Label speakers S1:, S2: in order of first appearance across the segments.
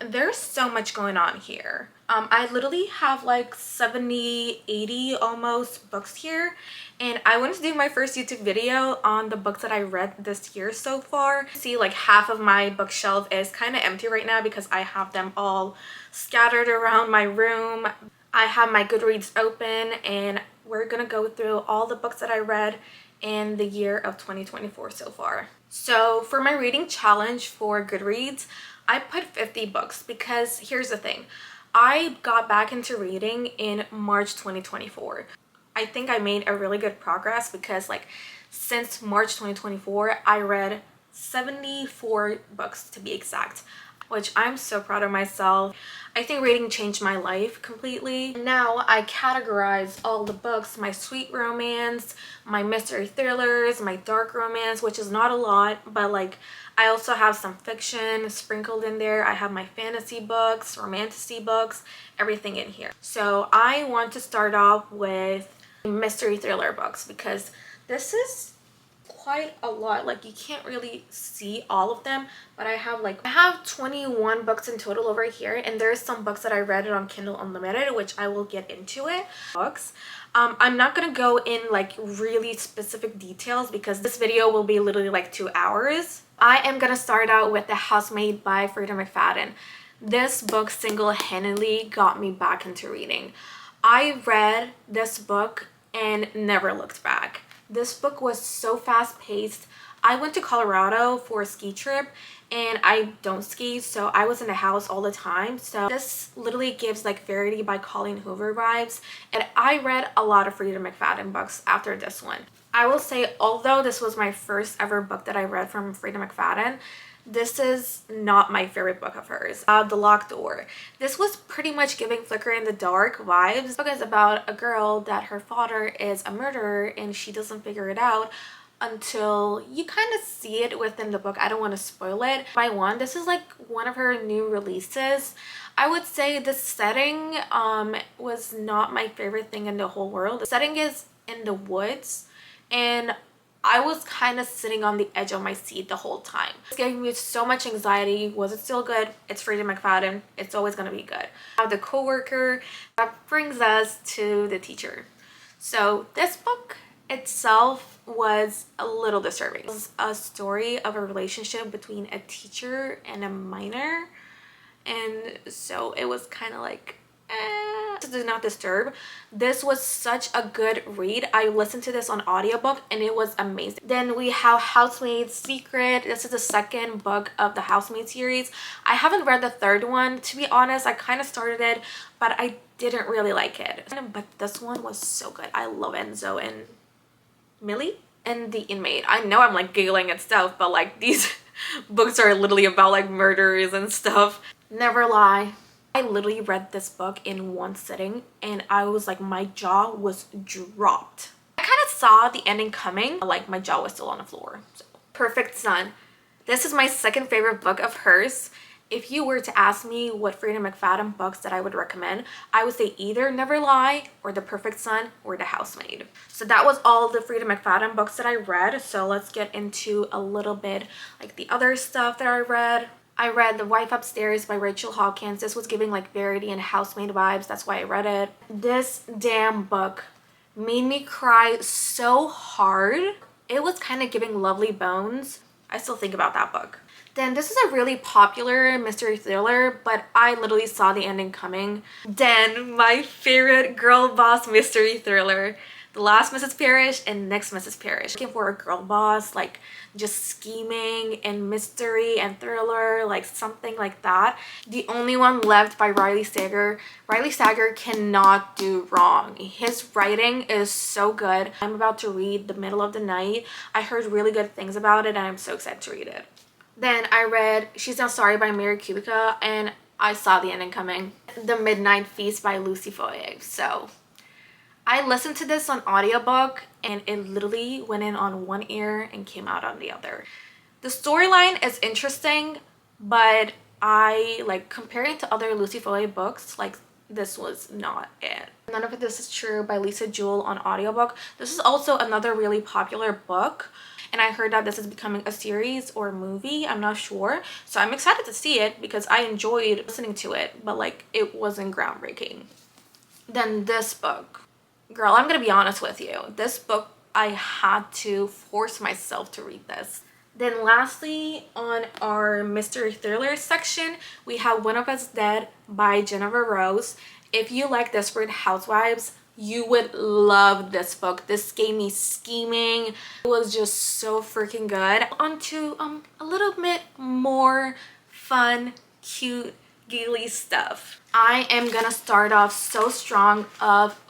S1: There's so much going on here. I literally have like 70, 80 almost books here, and I wanted to do my first YouTube video on the books that I read this year so far. See, like half of my bookshelf is kind of empty right now because I have them all scattered around my room. I have my Goodreads open, and we're gonna go through all the books that I read in the year of 2024 so far. So for my reading challenge for Goodreads, I put 50 books because here's the thing. I got back into reading in March 2024. I think I made a really good progress because like since March 2024, I read 74 books to be exact, which I'm so proud of myself. I think reading changed my life completely. Now I categorize all the books: my sweet romance, my mystery thrillers, my dark romance, which is not a lot, but like I also have some fiction sprinkled in there. I have my fantasy books, romantasy books, everything in here. So I want to start off with mystery thriller books because this is quite a lot. Like you can't really see all of them, but I have 21 books in total over here, and there's some books that I read on Kindle Unlimited, which I will get into it. Books. I'm not gonna go in like really specific details because this video will be literally like 2 hours. I am gonna start out with The Housemaid by Freida McFadden. This book single-handedly got me back into reading. I read this book and never looked back. This book was so fast-paced. I went to Colorado for a ski trip, and I don't ski, so I was in the house all the time. So this literally gives like Verity by Colleen Hoover vibes, and I read a lot of Freida McFadden books after this one. I will say, although this was my first ever book that I read from Freida McFadden, this is not my favorite book of hers. The Locked Door. This was pretty much giving Flicker in the Dark vibes. This book is about a girl that her father is a murderer and she doesn't figure it out until you kind of see it within the book. I don't want to spoil it. This is like one of her new releases. I would say the setting was not my favorite thing in the whole world. The setting is in the woods, and I was kind of sitting on the edge of my seat the whole time. It's giving me so much anxiety. Was it still good? It's Freida McFadden. It's always going to be good. The Coworker. That brings us to The Teacher. So this book itself was a little disturbing. It was a story of a relationship between a teacher and a minor. And so it was kind of like, do not disturb. This was such a good read. I listened to this on audiobook and it was amazing. Then we have Housemaid's Secret. This is the second book of the Housemaid series. I haven't read the third one, to be honest. I kind of started it, but I didn't really like it. But this one was so good. I love Enzo and Millie and the inmate. I know I'm like giggling at stuff, but like these books are literally about like murders and stuff. Never Lie. I literally read this book in one sitting and I was like, my jaw was dropped. I kind of saw the ending coming, like my jaw was still on the floor. So. Perfect Son. This is my second favorite book of hers. If you were to ask me what Freida McFadden books that I would recommend, I would say either Never Lie or The Perfect Son or The Housemaid. So that was all the Freida McFadden books that I read. So let's get into a little bit like the other stuff that I read. I read The Wife Upstairs by Rachel Hawkins. This was giving like Verity and Housemaid vibes. That's why I read it. This damn book made me cry so hard. It was kind of giving Lovely Bones. I still think about that book. Then this is a really popular mystery thriller, but I literally saw the ending coming. Then my favorite girl boss mystery thriller, The Last Mrs. Parrish and Next Mrs. Parrish. Looking for a girl boss, like just scheming and mystery and thriller, like something like that. The Only One Left by Riley Sager. Riley Sager cannot do wrong. His writing is so good. I'm about to read The Middle of the Night. I heard really good things about it and I'm so excited to read it. Then I read She's Not Sorry by Mary Kubica and I saw the ending coming. The Midnight Feast by Lucy Foyer. So I listened to this on audiobook and it literally went in on one ear and came out on the other. The storyline is interesting, but I like comparing to other Lucy Foyer books, like this was not it. None of This Is True by Lisa Jewell on audiobook. This is also another really popular book. and I heard that this is becoming a series or a movie. I'm not sure, so I'm excited to see it because I enjoyed listening to it, but like it wasn't groundbreaking. Then this book, girl, I'm gonna be honest with you, this book I had to force myself to read this. Then lastly, on our mystery thriller section, we have One of Us Dead by Jennifer Rose. If you like Desperate Housewives, you would love this book. This gave me scheming. It was just so freaking good. On to a little bit more fun, cute, giggly stuff. I am gonna start off so strong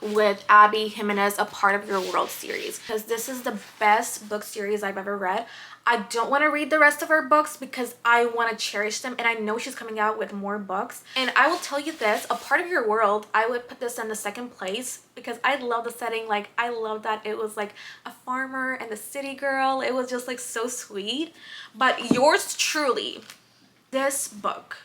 S1: with Abby Jimenez, A Part of Your World series, because this is the best book series I've ever read. I don't want to read the rest of her books because I want to cherish them, and I know she's coming out with more books. And I will tell you this, A Part of Your World, I would put this in the second place because I love the setting. Like, I love that it was like a farmer and the city girl. It was just like so sweet. But yours truly, this book,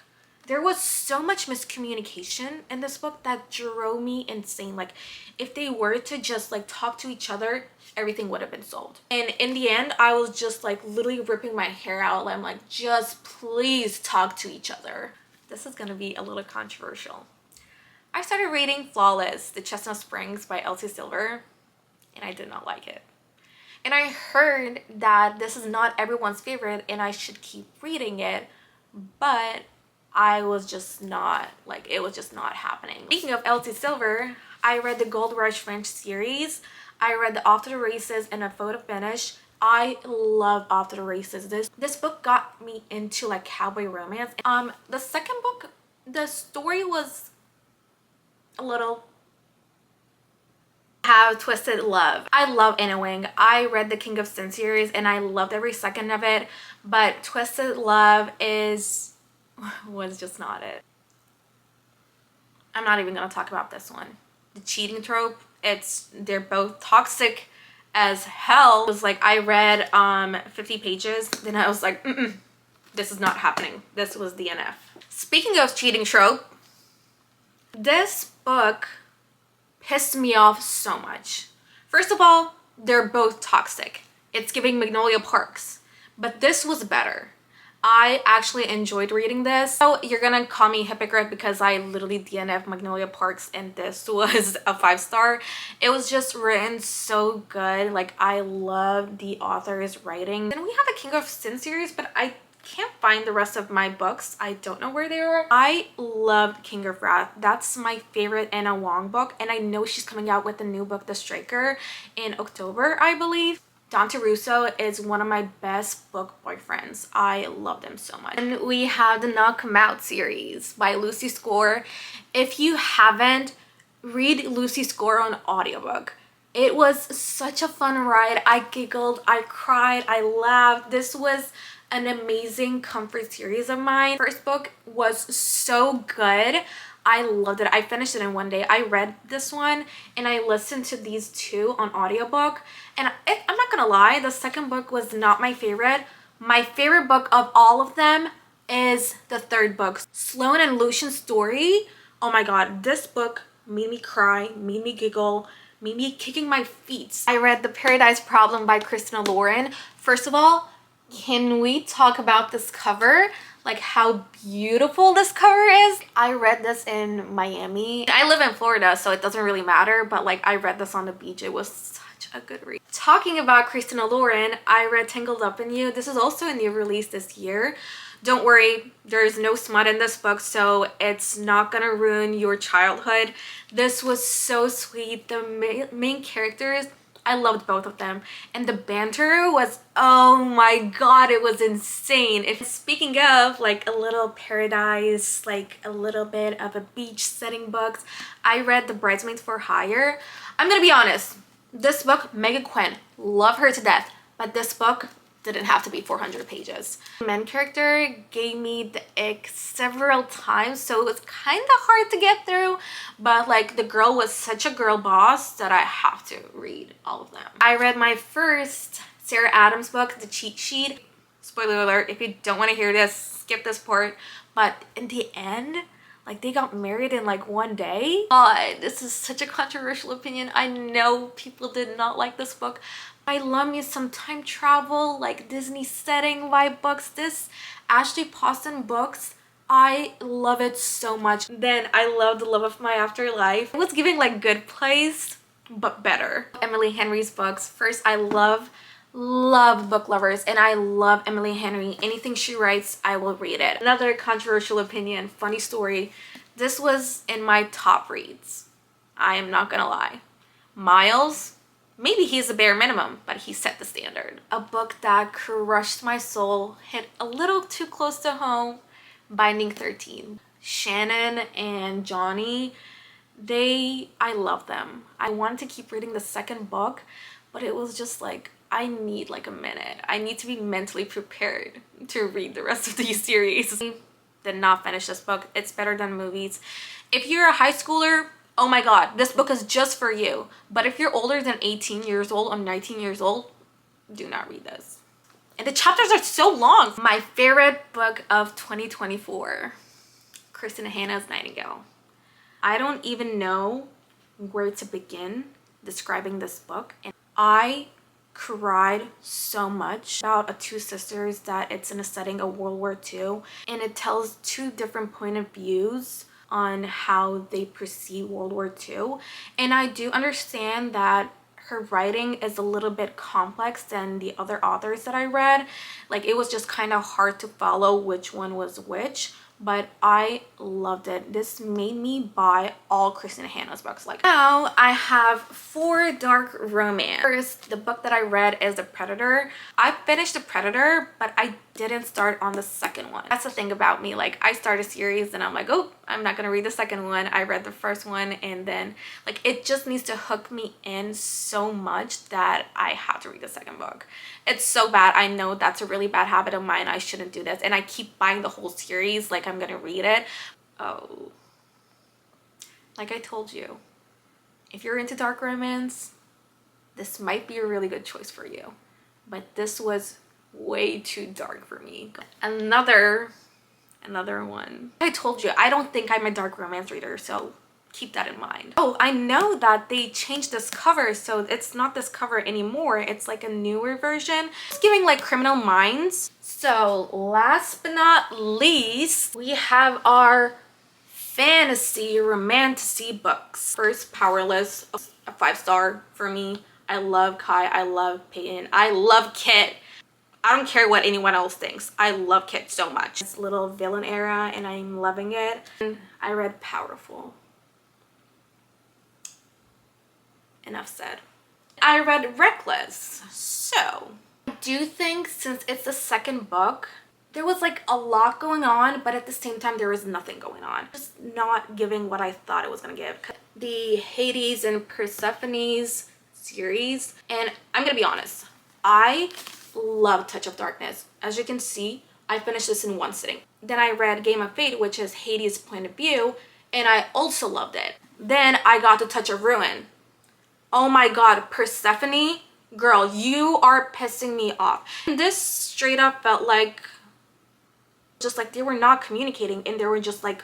S1: there was so much miscommunication in this book that drove me insane. Like, if they were to just like talk to each other, everything would have been solved. And in the end, I was just like literally ripping my hair out. I'm like, just please talk to each other. This is gonna be a little controversial. I started reading Flawless, The Chestnut Springs by Elsie Silver, and I did not like it. And I heard that this is not everyone's favorite and I should keep reading it, but I was just not, like, it was just not happening. Speaking of Elsie Silver, I read the Gold Rush French series. I read the Off to the Races and A Photo Finish. I love Off to the Races. This book got me into like cowboy romance. The second book, the story was a little have Twisted Love. I love Anna Wing. I read the King of Sin series and I loved every second of it, but Twisted Love was just not it. I'm not even gonna talk about this one. The cheating trope, they're both toxic as hell. It was like I read 50 pages, then I was like, this is not happening. This was DNF. Speaking of cheating trope, this book pissed me off so much. First of all, they're both toxic. It's giving Magnolia Parks, but this was better. I actually enjoyed reading this. So you're gonna call me hypocrite because I literally DNF Magnolia Parks and this was a 5-star. It was just written so good. Like, I love the author's writing. Then we have the King of Sin series, but I can't find the rest of my books. I don't know where they are. I loved King of Wrath. That's my favorite Anna Wong book, and I know she's coming out with a new book, The Striker, in October, I believe. Dante Russo is one of my best book boyfriends. I love them so much. And we have the Knock 'Em Out series by Lucy Score. If you haven't, read Lucy Score on audiobook. It was such a fun ride. I giggled, I cried, I laughed. This was an amazing comfort series of mine. First book was so good. I loved it. I finished it in one day. I read this one and I listened to these two on audiobook. And I'm not gonna lie, the second book was not my favorite. My favorite book of all of them is the third book, Sloane and Lucian's Story. Oh my god, this book made me cry, made me giggle, made me kicking my feet. I read The Paradise Problem by Christina Lauren. First of all, can we talk about this cover? Like, how beautiful this cover is. I read this in Miami. I live in Florida, so it doesn't really matter, but like, I read this on the beach. It was such a good read. Talking about Christina Lauren, I read Tangled Up in You. This is also a new release this year. Don't worry, there's no smut in this book, so it's not gonna ruin your childhood. This was so sweet. The main characters, I loved both of them, and the banter was, oh my god, it was insane. Speaking of like a little paradise, like a little bit of a beach setting books, I read The Bridesmaids for Hire. I'm gonna be honest, this book, Megan Quinn, love her to death, but this book didn't have to be 400 pages. The main character gave me the ick several times, so it was kind of hard to get through, but like, the girl was such a girl boss that I have to read all of them. I read my first Sarah Adams book, The Cheat Sheet. Spoiler alert, if you don't want to hear this, skip this part. But in the end, like, they got married in like one day. This is such a controversial opinion. I know people did not like this book, I love me some time travel, like Disney setting vibe books. This Ashley Poston books, I love it so much. Then I love The Love of My Afterlife. It was giving like Good Place, but better. Emily Henry's books. First, I love book lovers, and I love Emily Henry. Anything she writes, I will read it. Another controversial opinion, funny story. This was in my top reads. I am not gonna lie. Miles, maybe he's a bare minimum, but he set the standard. A book that crushed my soul, hit a little too close to home, Binding 13. Shannon and Johnny, I love them. I wanted to keep reading the second book, but it was just like, I need like a minute. I need to be mentally prepared to read the rest of these series. Did not finish this book. It's better than movies. If you're a high schooler, oh my god, this book is just for you. But if you're older than 18 years old or 19 years old, do not read this. And the chapters are so long. My favorite book of 2024, Kristen Hanna's Nightingale. I don't even know where to begin describing this book. And I cried so much about two sisters that it's in a setting of World War II, and it tells two different point of views on how they perceive World War II. And I do understand that her writing is a little bit complex than the other authors that I read. Like, it was just kind of hard to follow which one was which, but I loved it. This made me buy all Kristen Hanna's books. Like, now I have 4 dark romance. First, the book that I read is The Predator. I finished The Predator, but I didn't start on the second one. That's the thing about me. Like, I start a series and I'm like, oh, I'm not gonna read the second one. I read the first one, and then like it just needs to hook me in so much that I have to read the second book. It's so bad. I know that's a really bad habit of mine. I shouldn't do this, and I keep buying the whole series like I'm gonna read it. Oh, like I told you, if you're into dark romance, this might be a really good choice for you, but this was way too dark for me. Another one. I told you, I don't think I'm a dark romance reader, so keep that in mind. Oh, I know that they changed this cover, so it's not this cover anymore. It's like a newer version. It's giving like Criminal Minds. So last but not least, we have our fantasy romantasy books. First, Powerless, a 5-star for me. I love Kai, I love Peyton, I love Kit. I don't care what anyone else thinks. I love Kit so much. It's little villain era and I'm loving it. And I read Powerful. Enough said. I read Reckless. So I do think since it's the second book, there was like a lot going on, but at the same time there was nothing going on. Just not giving what I thought it was gonna give. The Hades and Persephone's series, and I'm gonna be honest, I love Touch of Darkness. As you can see, I finished this in one sitting. Then I read Game of Fate, which is Hades' point of view, and I also loved it. Then I got to Touch of Ruin. Oh my god, Persephone, girl, you are pissing me off. And this straight up felt like just like they were not communicating, and they were just like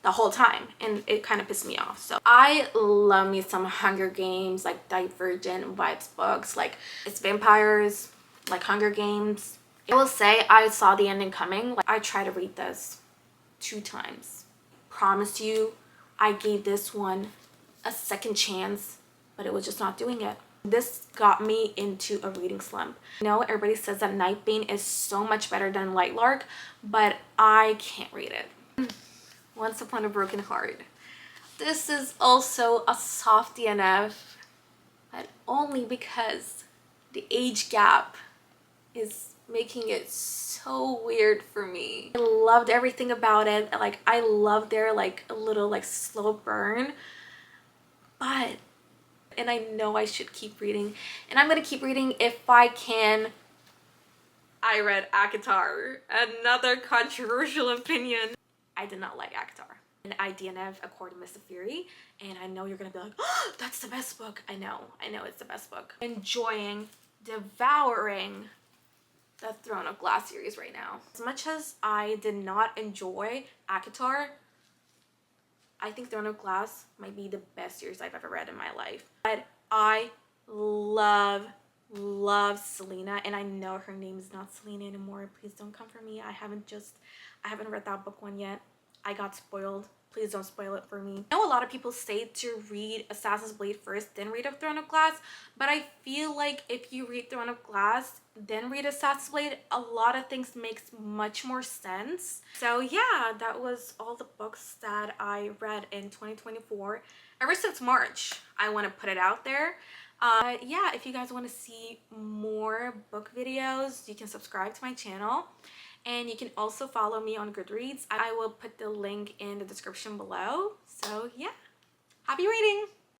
S1: the whole time, and it kind of pissed me off. So I love me some Hunger Games, like Divergent vibes books. Like, it's vampires, like Hunger Games. I will say I saw the ending coming. Like, I tried to read this 2 times. Promise you, I gave this one a second chance, but it was just not doing it. This got me into a reading slump. I know everybody says that Nightbane is so much better than Lightlark, but I can't read it. Once Upon a Broken Heart. This is also a soft DNF, but only because the age gap is making it so weird for me. I loved everything about it. Like, I love their like a little like slow burn, but, and I know I should keep reading, and I'm gonna keep reading if I can. I read ACOTAR, another controversial opinion. I did not like ACOTAR. And I DNF according to Mr. Fury, and I know you're gonna be like, oh, that's the best book. I know it's the best book. Enjoying, devouring the Throne of Glass series right now. As much as I did not enjoy ACOTAR, I think Throne of Glass might be the best series I've ever read in my life. But I love Selena, and I know her name is not Selena anymore. Please don't come for me. I haven't read that book one yet. I got spoiled. Please don't spoil it for me. I know a lot of people say to read Assassin's Blade first, then read A Throne of Glass, but I feel like if you read Throne of Glass, then read Assassin's Blade, a lot of things makes much more sense. So yeah, that was all the books that I read in 2024. Ever since March, I want to put it out there. Yeah, if you guys want to see more book videos, you can subscribe to my channel, and you can also follow me on Goodreads. I will put the link in the description below. So yeah, happy reading!